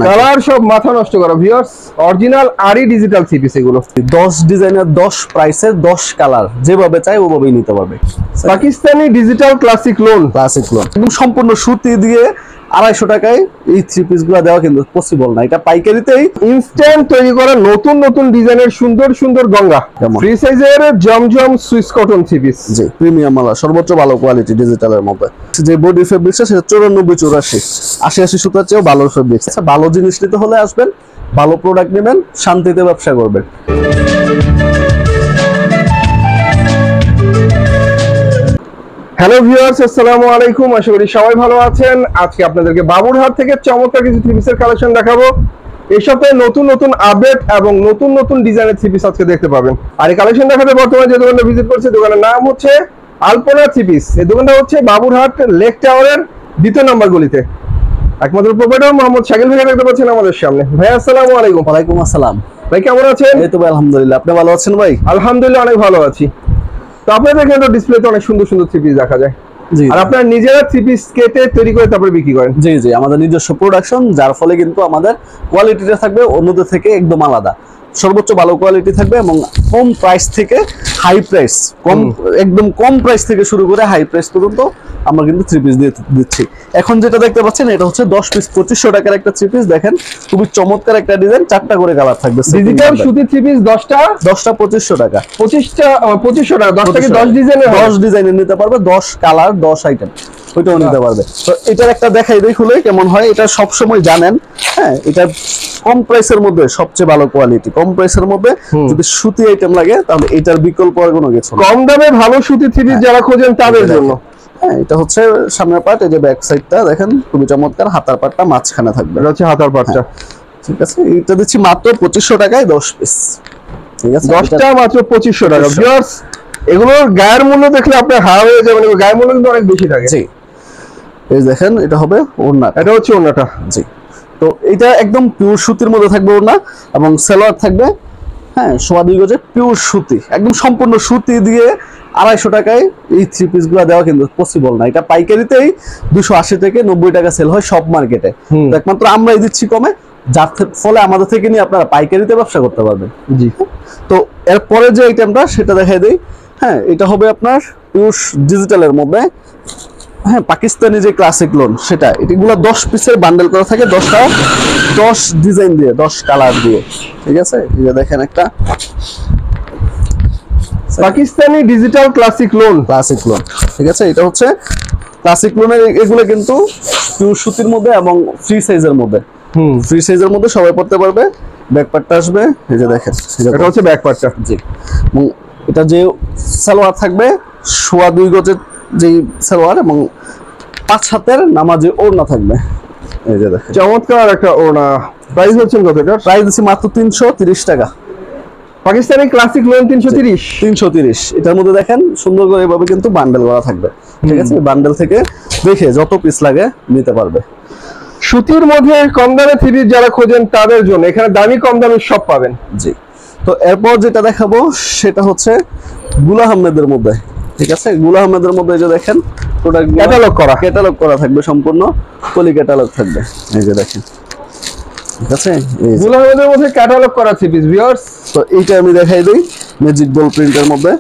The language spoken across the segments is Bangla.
কালার সব মাথা নষ্ট করা ভিউয়ার্স, অরিজিনাল আরি ডিজিটাল থ্রি পিস এগুলো 10 ডিজাইনের 10 প্রাইসের 10 কালার, যেভাবে চাই ওভাবেই নিতে পারবে। পাকিস্তানি ডিজিটাল ক্লাসিক লোন একদম সম্পূর্ণ সুতি দিয়ে 250 টাকায় এই থ্রি পিস গুলো দেওয়া কিন্তু পসিবল না। এটা পাইকারিতেই ইনস্ট্যান্ট তৈরি করা নতুন নতুন ডিজাইনের সুন্দর সুন্দর গঙ্গা ফ্রি সাইজের জমজম সুইস কটন থ্রি পিস। জি, প্রিমিয়াম মালা, সর্বোচ্চ ভালো কোয়ালিটি ডিজিটালের মধ্যে। যে বডি ফেব্রিক্সটা সেটা 94 84 80 সুতার চেয়েও ভালো ফেব্রিক্স। আচ্ছা, ভালো জিনিস নিতে হলে আসবেন, ভালো প্রোডাক্ট নেবেন, শান্তিতে ব্যবসা করবেন। হ্যালো ভিউয়ার্স, আসসালামু আলাইকুম। আশা করি সবাই ভালো আছেন। আজকে আপনাদেরকে বাবুরহাট থেকে চমৎকার কিছু থ্রি পিসের কালেকশন দেখাবো। এই সপ্তাহে নতুন নতুন আপডেট এবং নতুন নতুন ডিজাইনের থ্রি পিস আজকে দেখতে পাবেন। আর এই কালেকশন দেখাতে বর্তমানে যে দোকানটা ভিজিট করছে, দোকানের নাম হচ্ছে আলপনা থ্রি পিস। এই দোকানটা হচ্ছে বাবুরহাট লেক টাওয়ারের 2 নম্বর গলিতে। একমাত্র প্রোপাইটর মোহাম্মদ শাকিল ভাই দেখতে পাচ্ছেন আমাদের সামনে। ভাই আসসালামু আলাইকুম। ওয়ালাইকুম আসসালাম। ভাই কেমন আছেন? এই তো ভাই, আলহামদুলিল্লাহ। আপনি ভালো আছেন ভাই? আলহামদুলিল্লাহ, অনেক ভালো আছি। তো আপনাদের এখানে ডিসপ্লেতে অনেক সুন্দর সুন্দর থ্রি পিস দেখা যায়। জি, আর আপনারা নিজেরা থ্রি পিস কেটে তৈরি করে তারপরে বিক্রি করেন? জি জি, আমাদের নিজস্ব প্রোডাকশন, যার ফলে কিন্তু আমাদের কোয়ালিটিটা থাকবে অন্যদের থেকে একদম আলাদা। সর্বোচ্চ ভালো কোয়ালিটি থাকবে এবং কম প্রাইস থেকে হাই প্রাইস, একদম কম প্রাইস থেকে শুরু করে হাই প্রাইস পর্যন্ত আমরা কিন্তু থ্রি পিস দিয়ে দিচ্ছি। এখন যেটা দেখতে পাচ্ছেন, এটা হচ্ছে 10 পিস 2500 টাকার একটা থ্রি পিস। দেখেন, খুবই চমৎকার একটা ডিজাইন, 4টা করে কালার থাকবে। ডিজিটাল সুতি থ্রি পিস 10টা 2500 টাকা। 2500 টাকা। 10টা কি 10 ডিজাইনের? 10 ডিজাইনের নিতে পারবে, 10 কালার, 10 আইটেম, ওইটাও নিতে পারবে। তো এটার একটা দেখাই দেই খুলে কেমন হয়। এটা সব সময় জানেন, হ্যাঁ, এটা কম প্রাইসের মধ্যে সবচেয়ে ভালো কোয়ালিটি। কম প্রাইসের মধ্যে যদি সুতি আইটেম লাগে, তাহলে এটার বিকল্প আর কোনো কিছু না। কম দামে ভালো সুতি থ্রি পিস যারা খোঁজেন তাদের জন্য। হ্যাঁ, এটা হচ্ছে সামনের পার্ট, এই যে ব্যাক সাইডটা দেখেন খুবই চমৎকার, হাতার পার্টটা মাঝখানে থাকবে। এটা হচ্ছে হাতার পাটটা। ঠিক আছে, এটা দিচ্ছি মাত্র 2500 টাকায় 10 পিস। ঠিক আছে, 10টা মাত্র 2500 টাকা। ভিউয়ার্স, এগুলোর গায়ের মূল্য দেখলে আপনি হাঁ হয়ে যাবেন। এগুলোর গায়ের মূল্য কিন্তু অনেক বেশি থাকে। জি, এই দেখেন, এটা হবে ওড়না। এটা হচ্ছে ওড়নাটা। জি, তো এটা একদম পিওর সুতির মধ্যে থাকবে ওড়না, এবং সালোয়ার থাকবে, হ্যাঁ, 2.5 গজে পিওর সুতি, একদম সম্পূর্ণ সুতি দিয়ে 250 টাকায় এই থ্রি পিস গুলা দেওয়া কিন্তু পসিবল না। এটা পাইকারিতেই 280 থেকে 90 টাকা সেল হয় সব মার্কেটে। একমাত্র আমরাই দিচ্ছি কমে, যার ফলে আমাদের থেকে নিয়ে আপনারা পাইকারিতে ব্যবসা করতে পারবেন। জি, তো এরপরে যে আইটেমটা সেটা দেখাই দেই। হ্যাঁ, এটা হবে আপনার পিওর ডিজিটালের মধ্যে, হ্যাঁ, পাকিস্তানি যে ক্লাসিক লোন সেটা। এগুলো 10 পিসের বান্ডেল করা থাকে, 10টা 10 ডিজাইন দিয়ে, 10 কালার দিয়ে। ঠিক আছে, এই যে দেখেন একটা পাকিস্তানি ডিজিটাল ক্লাসিক লোন। ঠিক আছে, এটা হচ্ছে ক্লাসিক লোনের। এগুলো কিন্তু পিওর সুতির মধ্যে এবং ফ্রি সাইজের মধ্যে। ফ্রি সাইজের মধ্যে সবাই পড়তে পারবে। ব্যাক পার্টটা আসবে, এই যে দেখেন, এটা হচ্ছে ব্যাক পার্টটা। জি, এবং এটা যে সালোয়ার থাকবে 2.5 গজের যেই সালোয়ার, এবং 5 হাতের নামাজে ওড়না থাকবে। এই যে দেখেন, চমৎকার একটা ওড়না। প্রাইস হচ্ছে কত? এটা প্রাইস দিচ্ছি মাত্র 330 টাকা। Pakistani classic loan 330। 330। এটার মধ্যে দেখেন সুন্দর করে এভাবে কিন্তু বান্ডেল করা থাকবে। ঠিক আছে, বান্ডেল থেকে দেখে যত পিস লাগে নিতে পারবে। সুতির মধ্যে কম দামে থ্রি পিস যারা খোঁজেন তাদের জন্য এখানে দামি কম দামে সব পাবেন। জি, তো এরপর যেটা দেখাবো সেটা হচ্ছে গুল আহমেদের মধ্যে। ঠিক আছে, গুল আহমেদের মধ্যে এই যে দেখেন, প্রোডাক্ট ক্যাটালগ করা থাকবে, সম্পূর্ণ পলি ক্যাটালগ থাকবে। এই যে দেখেন, ঠিক আছে, গুল আহমেদের মধ্যে ক্যাটালগ করা থ্রি পিস। ভিউয়ার্স, তো এইটা আমি দেখাই দিই, ম্যাজিক বল প্রিন্টের মধ্যে।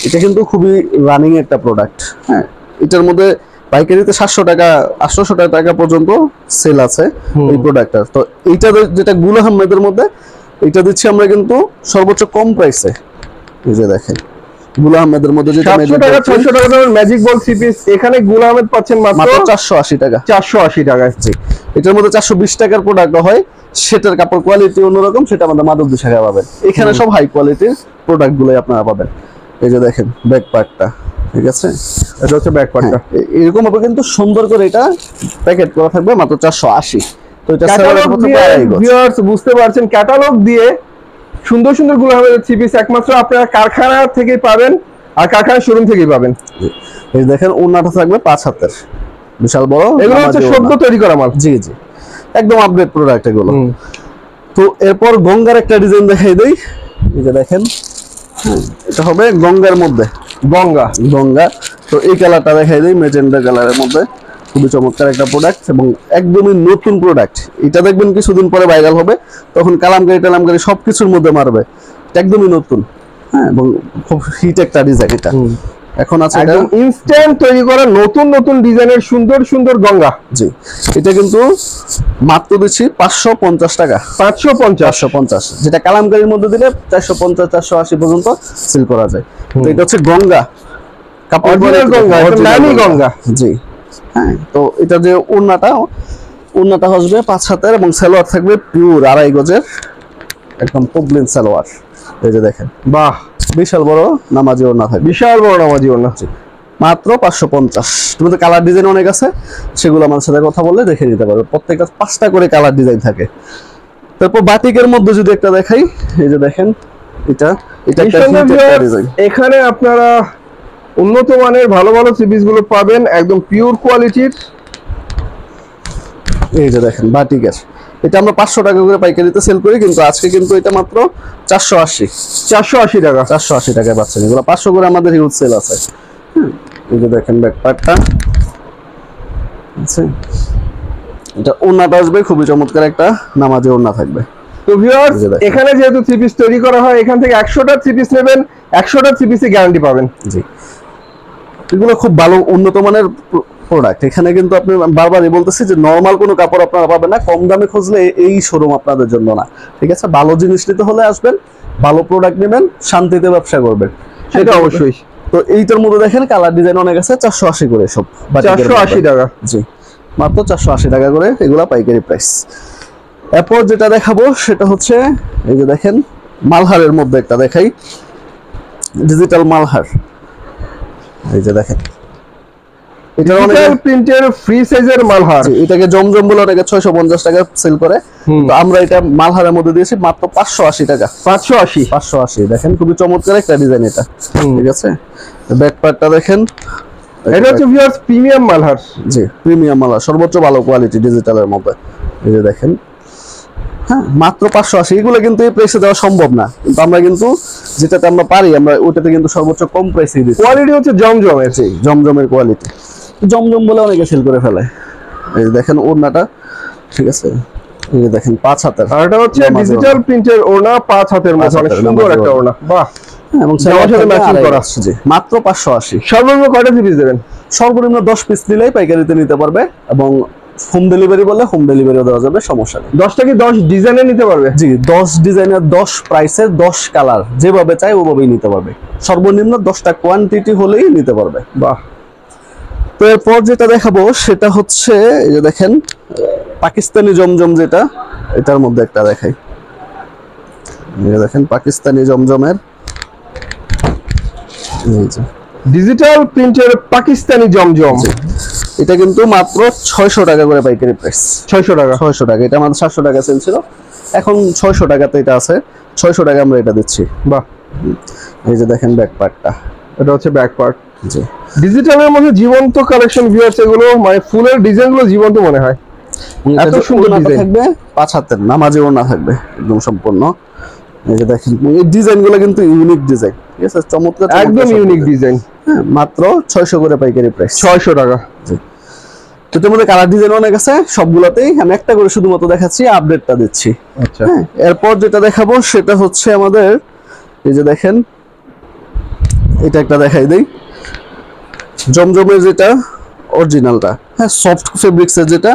এটা কিন্তু খুবই রানিং একটা প্রোডাক্ট। হ্যাঁ, এটার মধ্যে পাইকারিতে 700 টাকা 800 টাকা পর্যন্ত সেল আছে এই প্রোডাক্টটার। তো এইটা যেটা গুল আহমেদের মধ্যে, এটা দিচ্ছি আমরা কিন্তু সর্বোচ্চ কম প্রাইসে। এই যে দেখেন, গুল আহমেদের মধ্যে যেটা 700 টাকা 600 টাকা দামের ম্যাজিক বল থ্রি পিস, এখানে গুল আহমেদ পাচ্ছেন মাত্র 480 টাকা। 480 টাকায়। জি, এটার মধ্যে 420 টাকার প্রোডাক্ট হয়, সেটার কাপড় কোয়ালিটি অন্যরকম, সেটা আমাদের মাধবদী শাখায় পাবেন। এখানে সব হাই কোয়ালিটির প্রোডাক্ট গুলোই আপনারা পাবেন। এই যে দেখেন ব্যাক পার্টটা, ঠিক আছে, এটা হচ্ছে ব্যাক পার্টটা। এরকম ভাবে কিন্তু সুন্দর করে এটা প্যাকেট করা থাকবে মাত্র 480। তো এটা ভিউয়ার্স বুঝতে পারছেন, ক্যাটালগ দিয়ে সুন্দর সুন্দর গুলো হবে থ্রি পিস একমাত্র আপনারা কারখানা থেকে পাবেন, আর কারখানার শোরুম থেকেই পাবেন। এই দেখেন, ওড়নাটা থাকবে 5 হাতের, বিশাল বড়। এগুলো হচ্ছে সদ্য তৈরি করা মাল। জি জি, একদম আপডেট প্রোডাক্ট এগুলো। তো এরপর গঙ্গার একটা ডিজাইন দেখাই দেই। এই যে দেখেন, এটা হবে গঙ্গার মধ্যে, গঙ্গা। তো এই কালারটা দেখাই দেই, ম্যাজেন্ডা কালারের মধ্যে, খুবই চমৎকার একটা প্রোডাক্ট এবং একদমই নতুন প্রোডাক্ট। এটা দেখবেন কিছুদিন পরে ভাইরাল হবে, তখন কালামকারী সবকিছুর মধ্যে মারবে। এটা একদমই নতুন, হ্যাঁ, এবং খুব হিট একটা ডিজাইন এটা। এখন আছে একদম ইনস্ট্যান্ট তৈরি করা নতুন নতুন ডিজাইনের সুন্দর সুন্দর গঙ্গা। জি, এটা কিন্তু মাত্র দিচ্ছি 550 টাকা। 550, যেটা কালামকারীর মধ্যে দিলে 450 480 পর্যন্ত সেল করা যায়। তো এটা হচ্ছে গঙ্গা, অরিজিনাল গঙ্গা, এটা নামি গঙ্গা। জি, হ্যাঁ। তো এটা যে ওড়নাটা হবে 5 হাতের এবং সালোয়ার থাকবে পিওর 2.5 গজের একদম পবলিন সালোয়ার। এই যে দেখেন, বাহ, বিশাল বড় নামাজি ওড়না থাকবে, বিশাল বড় নামাজি ওড়না। মাত্র 550। তোমাদের কালার ডিজাইন অনেক আছে, সেগুলো আমার সাথে কথা বললে দেখে নিতে পারবে। প্রত্যেকটা 5টা করে কালার ডিজাইন থাকে। তারপর বাটিকের মধ্যে যদি একটা দেখাই, এই যে দেখেন, এটা একটা ডিজাইন। এখানে আপনারা উন্নত মানের ভালো ভালো থ্রি-পিস গুলো পাবেন, একদম পিওর কোয়ালিটির। এই যে দেখেন বাটিকের, এটা আমরা 500 টাকা করে পাইকারিতে সেল করি, কিন্তু আজকে কিন্তু এটা মাত্র 480 টাকা। 480 টাকায় পাচ্ছেন। এগুলো 500 করে আমাদের হিউজ সেল আছে। এই যে দেখেন ব্যাকপ্যাকটা আছে, এটা ওড়নাটা আসবে খুবই চমৎকার একটা নামাজি ওড়না থাকবে। তো ভিউয়ার্স, এখানে যেহেতু থ্রি-পিস তৈরি করা হয়, এখান থেকে 100টা থ্রি-পিস নেবেন, 100টা থ্রি-পিসে গ্যারান্টি পাবেন। জি, এগুলো খুব ভালো উন্নত মানের প্রোডাক্ট। এখানে কিন্তু আপনি বারবারই বলতেছি যে নরমাল কোনো কাপড় আপনারা পাবেন না, কম দামে খুঁজলে এই শোরুম আপনাদের জন্য না। ঠিক আছে, ভালো জিনিস নিতে হলে আসবেন, ভালো প্রোডাক্ট নেবেন, শান্তিতে ব্যবসা করবেন, সেটা অবশ্যই। তো এইটার মধ্যে দেখেন কালার ডিজাইন অনেক আছে, 480 করে সব। 480 টাকা। জি, মাত্র 480 টাকা করে এগুলা পাইকারি প্রাইস। এরপর যেটা দেখাবো সেটা হচ্ছে এই যে দেখেন মালহারের মধ্যে একটা দেখাই, ডিজিটাল মালহার। এই যে দেখেন, এটা ডিজিটাল প্রিন্টের ফ্রি সাইজের মালহার। এটাকে জমজম বলে অনেকে 650 টাকা সেল করে, তো আমরা এটা মালহারের মধ্যে দিয়েছি মাত্র 580 টাকা। 580 দেখেন, খুবই চমৎকার একটা ডিজাইন এটা। ঠিক আছে, ব্যাক পার্টটা দেখেন, এটা হচ্ছে ভিউয়ার্স প্রিমিয়াম মালহার। জি, প্রিমিয়াম মালহার, সর্বোচ্চ ভালো কোয়ালিটি ডিজিটালের মধ্যে। এই যে দেখেন, হ্যাঁ, মাত্র 580। এগুলো কিন্তু এই প্রাইসে দেওয়া সম্ভব না, কিন্তু আমরা কিন্তু যেটাতে আমরা পারি আমরা ওটাতে কিন্তু সর্বোচ্চ কম প্রাইসে দিই। কোয়ালিটি হচ্ছে জমজমের। জি, জমজমের কোয়ালিটি। জমজম বলে অনেকে সেল করে ফেলে। এই যে দেখেন ওড়নাটা, ঠিক আছে, এই যে দেখেন 5 হাতের, আর এটা হচ্ছে ডিজিটাল প্রিন্টের ওড়না, 5 হাতের মতো, অনেক সুন্দর একটা ওড়না। বাহ, এবং জামার সাথে ম্যাচিং করা। জি, মাত্র 580। সর্বনিম্ন কয়টা থ্রি-পিস দেবেন? সর্বনিম্ন 10 পিস নিলেই পাইকারিতে নিতে পারবে, এবং হোম ডেলিভারি বললে হোম ডেলিভারিও দেওয়া যাবে, সমস্যা নেই। 10টা কি 10 ডিজাইনে নিতে পারবে? জি, 10 ডিজাইনের 10 প্রাইসের 10 কালার, যেভাবে চাই ওভাবেই নিতে পারবে। সর্বনিম্ন 10টা কোয়ান্টিটি হলেই নিতে পারবে। বাহ। তো এরপর যেটা দেখাবো সেটা হচ্ছে এই যে দেখেন পাকিস্তানি জমজম, যেটা এটার মধ্যে একটা দেখাই। এই যে দেখেন পাকিস্তানি জমজমের, এই যে ডিজিটাল প্রিন্টের পাকিস্তানি জমজম। এটা কিন্তু মাত্র 600 টাকা করে পাইকারি প্রাইস। 600 টাকা। 600 টাকা, এটা আমাদের 700 টাকা সেল ছিল, এখন 600 টাকাতে এটা আছে। 600 টাকা আমরা এটা দিচ্ছি। বাহ। এই যে দেখেন ব্যাক পার্টটা, এটা হচ্ছে ব্যাক পার্ট। জি, ডিজিটালের মধ্যে জীবন্ত কালেকশন ভিউয়ার্স, এগুলো মানে ফুলের ডিজাইনগুলো জীবন্ত মনে হয়, এত সুন্দর ডিজাইন থাকবে। 5 হাতের নামাজি ওড়না থাকবে একদম সম্পূর্ণ। এই যে দেখেন এই ডিজাইনগুলো কিন্তু ইউনিক ডিজাইন, ঠিক আছে, চমৎকার, একদম ইউনিক ডিজাইন। হ্যাঁ, মাত্র 600 করে পাইকারি প্রাইস। 600 টাকা। জি, তো এর মধ্যে কালার ডিজাইন অনেক আছে, সবগুলোতেই আমি একটা করে শুধুমাত্র দেখাচ্ছি, আপডেটটা দিচ্ছি। আচ্ছা, হ্যাঁ, এরপর যেটা দেখাবো সেটা হচ্ছে আমাদের এই যে দেখেন, এটা একটা দেখাই দেই, জমজমের যেটা অরিজিনালটা, হ্যাঁ, সফট ফেব্রিক্সের যেটা,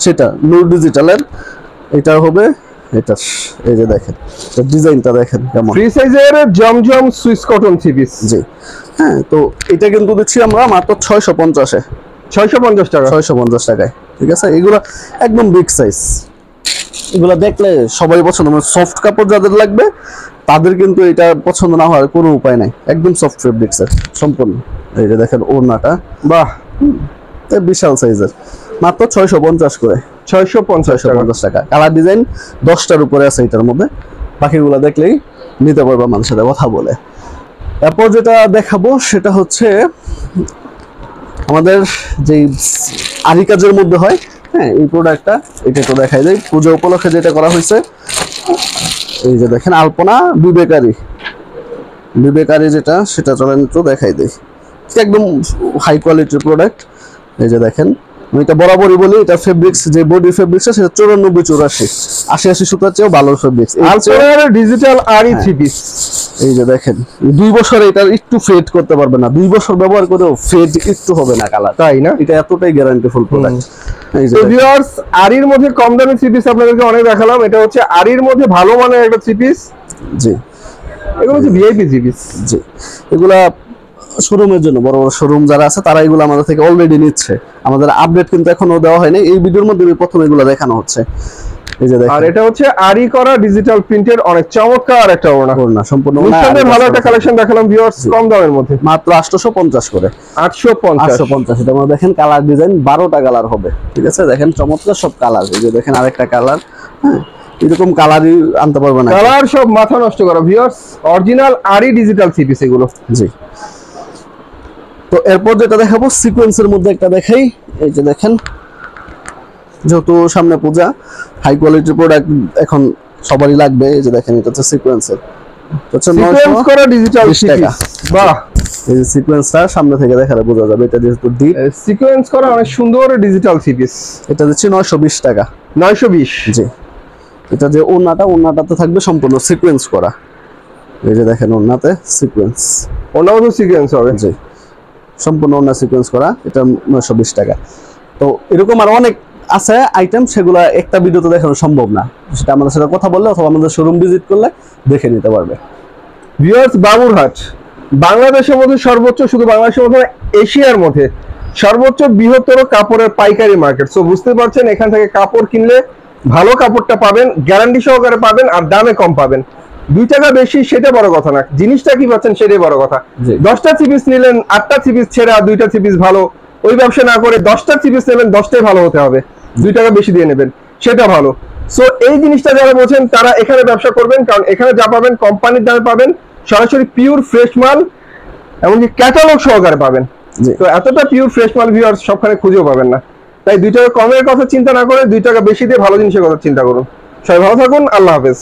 সেটা নূর ডিজিটালের। এটা হবে এটা, এই যে দেখেন ডিজাইনটা দেখেন কেমন, ফ্রি সাইজের জমজম সুইস কটন থ্রি-পিস। জি, হ্যাঁ, তো এটা কিন্তু দিচ্ছি আমরা মাত্র 650-এ। 650 টাকা। 650 টাকায়, ঠিক আছে। এগুলো একদম বিগ সাইজ, এগুলো দেখলে সবাই পছন্দ, মানে সফট কাপড় যাদের লাগবে তাদের কিন্তু এটা পছন্দ না হওয়ার কোনো উপায় নাই, একদম সফট ফেব্রিক্সের সম্পূর্ণ। এই যে দেখেন ওড়নাটা, বাহ, বিশাল সাইজের, মাত্র 650 করে। 650 টাকা। কালার ডিজাইন 10টার উপরে আছে এটার মধ্যে, বাকিগুলো দেখলেই নিতে পারবে মানুষের সাথে কথা বলে। এরপর যেটা দেখাবো সেটা হচ্ছে আমাদের যে আরি কাজের মধ্যে হয়, হ্যাঁ, এই প্রোডাক্টটা, এটা তো দেখাই যায় পূজা উপলক্ষে যেটা করা হয়েছে। এই যে দেখেন আলপনা বিবেকারি যেটা, সেটা চলেন একটু দেখাই দেই, একদম হাই কোয়ালিটির প্রোডাক্ট। এই যে দেখেন আমি এটা বরাবরই বলি, এটা ফেব্রিক্স যে বডি ফেব্রিক্স সেটা 94 84 80 সুতার চেয়েও ভালো ফেব্রিক্স। আলপনার ডিজিটাল আরি 3 পিস, এই যে দেখেন 2 বছর এটা একটু ফেড করতে পারবে না, 2 বছর ব্যবহার করেও ফেড একটু হবে না কালার, তাই না? এটা এতটাই গ্যারান্টিফুল প্রোডাক্ট। এই যে তো ভিউয়ার্স, আরির মধ্যে কম দামি 3 পিস আপনাদেরকে অনেক দেখালাম, এটা হচ্ছে আরির মধ্যে ভালো মানের একটা 3 পিস। জি, এগুলো হচ্ছে ভিআইপি 3 পিস। জি, এগুলা শোরুমের জন্য, বড় বড় শোরুম যারা আছে তারা এগুলো আমাদের থেকে অলরেডি নিচ্ছে। আমাদের আপডেট কিন্তু এখনো দেওয়া হয়নি, এই ভিডিওর মধ্যে প্রথম এগুলো দেখানো হচ্ছে। এই যে দেখেন, আর এটা হচ্ছে আরি করা ডিজিটাল প্রিন্টের অনেক চমৎকার একটা ওড়না, না সম্পূর্ণ নিঃসন্দেহে ভালো একটা কালেকশন দেখালাম ভিউয়ার্স, কম দামের মধ্যে মাত্র 850 করে, 850। এটা আমরা দেখেন কালার ডিজাইন 12টা কালার হবে, ঠিক আছে? দেখেন চমৎকার সব কালার, এই যে দেখেন আরেকটা কালার, হ্যাঁ এরকম কালারই আনতে পারবে না, কালার সব মাথা নষ্ট করা ভিউয়ার্স, অরিজিনাল আরি ডিজিটাল 3 পিস এগুলো। জি। তো এরপর যেটা দেখাবো সিকোয়েন্সের মধ্যে একটা দেখাই, এই যে দেখেন যেহেতু সামনে পূজা, হাই কোয়ালিটির প্রোডাক্ট এখন সবারই লাগবে। এই যে দেখেন এটা হচ্ছে সিকোয়েন্সের, হচ্ছে সিকোয়েন্স করা ডিজিটাল 3 পিস। বাহ, এই যে সিকোয়েন্সটা সামনে থেকে দেখালে বোঝা যাবে, এটা যেহেতু ডিপ সিকোয়েন্স করা অনেক সুন্দর ডিজিটাল 3 পিস, এটা দিচ্ছি 920 টাকা। 920। জি, এটা যে ওড়নাটাতে থাকবে সম্পূর্ণ সিকোয়েন্স করা, এই যে দেখেন ওড়নাতে সিকোয়েন্স, ওনাও তো সিকোয়েন্স হবে। জি, সম্পূর্ণ ওড়না সিকোয়েন্স করা, এটা 920 টাকা। তো এরকম আর অনেক আছে আইটেম, সেগুলো একটা ভিডিওতে দেখানো সম্ভব না, সেটা আমাদের সাথে কথা বললে অথবা আমাদের শোরুম ভিজিট করলে দেখে নিতে পারবে। ভিউয়ার্স, বাবুরহাট বাংলাদেশের মধ্যে সর্বোচ্চ, শুধু বাংলাদেশের মধ্যে এশিয়ার মধ্যে সর্বোচ্চ বৃহত্তর কাপড়ের পাইকারি মার্কেট। সো বুঝতে পারছেন, এখান থেকে কাপড় কিনলে ভালো কাপড়টা পাবেন, গ্যারান্টি সহকারে পাবেন, আর দামে কম পাবেন। 2 টাকা বেশি সেটা বড় কথা না, জিনিসটা কি পাচ্ছেন সেটাই বড় কথা। 10টা 3 পিস নিলেন, 8টা 3 পিস ছেড়ে আর 2টা 3 পিস ভালো, ওই ব্যবসা না করে 10টা 3 পিস নেবেন, 10টাই ভালো হতে হবে, 2 টাকা বেশি দিয়ে নেবেন, সেটা ভালো। সো এই জিনিসটা যারা বোঝেন তারা এখানে ব্যবসা করবেন, কারণ এখানে যা পাবেন কোম্পানির দামে পাবেন, সরাসরি পিওর ফ্রেশ মাল, এমনকি ক্যাটালগ সহকারে পাবেন। তো এতটা পিওর ফ্রেশ মাল ভিউয়ার্স সবখানে খুঁজেও পাবেন না, তাই 2 টাকা কমের কথা চিন্তা না করে 2 টাকা বেশি দিয়ে ভালো জিনিসের কথা চিন্তা করুন। সবাই ভালো থাকুন, আল্লাহ হাফেজ।